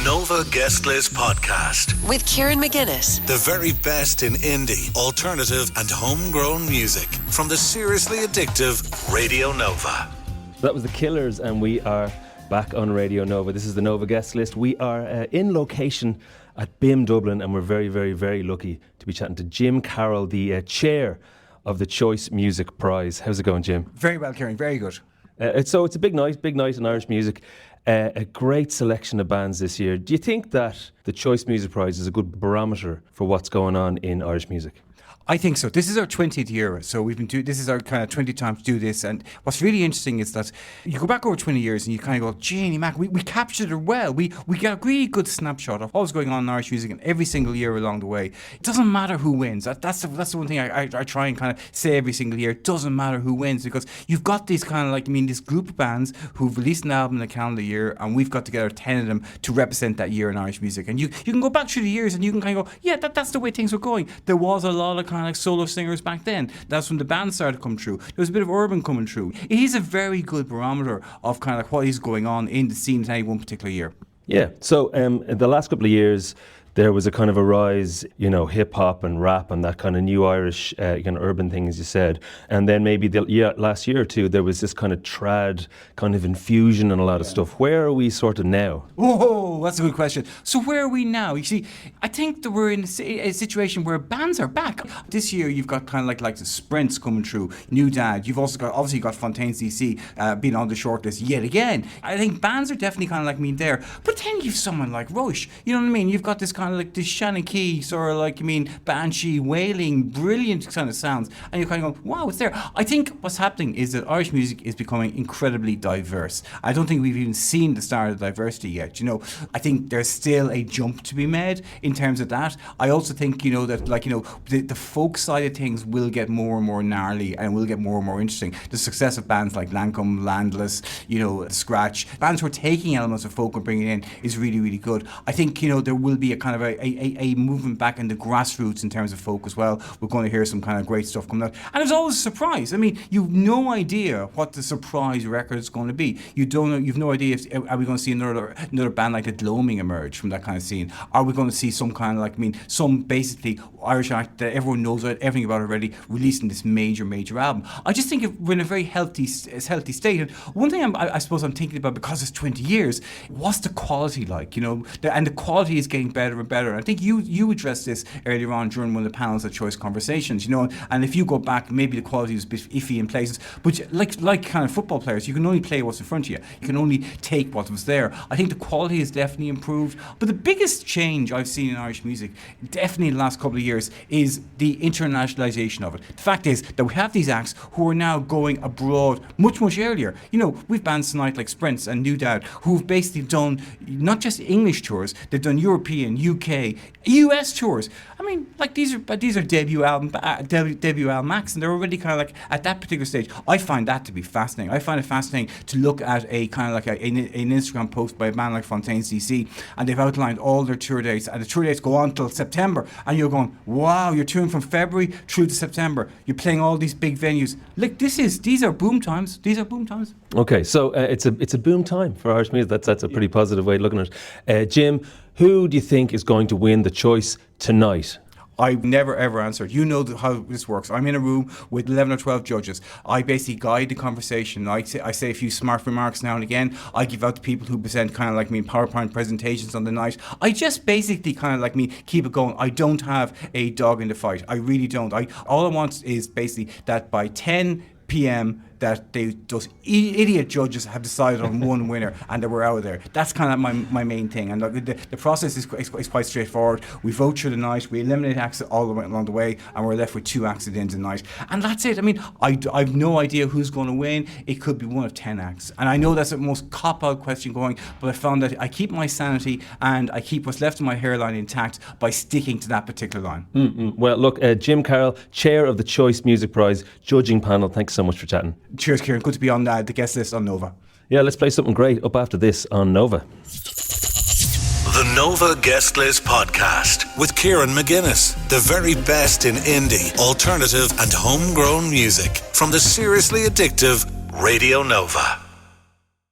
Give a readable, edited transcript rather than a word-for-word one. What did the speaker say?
Nova Guest List Podcast with Kieran McGuinness. The very best in indie, alternative and homegrown music from the seriously addictive Radio Nova. That was The Killers, and we are back on Radio Nova. This is the Nova Guest List. We are in location at BIM Dublin, and we're very, very, very lucky to be chatting to Jim Carroll, the chair of the Choice Music Prize. How's it going, Jim? Very well, Kieran. Very good. So it's a big night in Irish music. A great selection of bands this year. Do you think that the Choice Music Prize is a good barometer for what's going on in Irish music? I think so. This is our 20th year, so this is our kind of 20th time to do this. And what's really interesting is that you go back over 20 years and you kind of go, Jeannie Mac, we captured it well. We got a really good snapshot of what's going on in Irish music, and every single year along the way. It doesn't matter who wins. That's the one thing I try and kind of say every single year. It doesn't matter who wins, because you've got these kind of this group of bands who've released an album in a calendar year, and we've got together 10 of them to represent that year in Irish music. And you can go back through the years and you can kind of go, yeah, that's the way things were going. There was a lot of kind of solo singers back then. That's when the band started to come through. There was a bit of urban coming through. It is a very good barometer of kind of what is going on in the scene in any one particular year. Yeah. So in the last couple of years, there was a kind of a rise, hip hop and rap and that kind of new Irish kind of urban thing, as you said. And then maybe last year or two, there was this kind of trad kind of infusion and a lot of stuff. Where are we sort of now? Oh, that's a good question. So where are we now? You see, I think that we're in a situation where bands are back. This year, you've got kind of like the Sprints coming through, New Dad. You've also got Fontaine's DC being on the shortlist yet again. I think bands are definitely kind of like me there. But then you've someone like Rush. You know what I mean? You've got this kind of like this Shannon Key sort of banshee wailing, brilliant kind of sounds, and you're kind of going, wow, it's there. I think what's happening is that Irish music is becoming incredibly diverse. I don't think we've even seen the start of diversity yet. I think there's still a jump to be made in terms of that. I also think the folk side of things will get more and more gnarly and will get more and more interesting. The success of bands like Lancome, Landless, Scratch, bands who are taking elements of folk and bringing it in is really, really good. I think there will be a kind of a movement back in the grassroots in terms of folk as well. We're going to hear some kind of great stuff coming out. And there's always a surprise. I mean, you've no idea what the surprise record is going to be. You don't know. You've no idea are we going to see another band like the Gloaming emerge from that kind of scene? Are we going to see some kind of some basically Irish act that everyone knows everything about already releasing this major album? I just think we're in a very healthy state. And one thing I suppose I'm thinking about, because it's 20 years, what's the quality like? And the quality is getting better and better. I think you addressed this earlier on during one of the panels at Choice Conversations, and if you go back, maybe the quality was a bit iffy in places, but like kind of football players, you can only play what's in front of you. You can only take what was there. I think the quality has definitely improved, but the biggest change I've seen in Irish music, definitely in the last couple of years, is the internationalisation of it. The fact is that we have these acts who are now going abroad much, much earlier. We've bands tonight like Sprints and New Dad who've basically done not just English tours, they've done European, UK, US tours. I mean, these are debut album acts, and they're already kind of at that particular stage. I find that to be fascinating. I find it fascinating to look at a kind of an Instagram post by a band like Fontaine's DC, and they've outlined all their tour dates, and the tour dates go on till September, and you're going, wow, you're touring from February through to September. You're playing all these big venues. These are boom times. These are boom times. Okay, so it's a boom time for Irish music. That's a pretty positive way of looking at it. Jim, who do you think is going to win the Choice tonight? I never ever answered. How this works. I'm in a room with 11 or 12 judges. I basically guide the conversation. I say a few smart remarks now and again. I give out to people who present kind of PowerPoint presentations on the night. I just basically kind of keep it going. I don't have a dog in the fight. I really don't. All I want is basically that by 10 p.m. that those idiot judges have decided on one winner and that we're out of there. That's kind of my main thing. And the process is quite straightforward. We vote through the night, we eliminate acts all the way along the way, and we're left with 2 acts at the end of the night. And that's it. I mean, I've no idea who's going to win. It could be one of 10 acts. And I know that's the most cop-out question going, but I found that I keep my sanity and I keep what's left of my hairline intact by sticking to that particular line. Well, look, Jim Carroll, chair of the Choice Music Prize judging panel, thanks so much for chatting. Cheers, Kieran. Good to be on the guest list on Nova. Yeah, let's play something great up after this on Nova. The Nova Guest List Podcast with Kieran McGuinness. The very best in indie, alternative and homegrown music from the seriously addictive Radio Nova.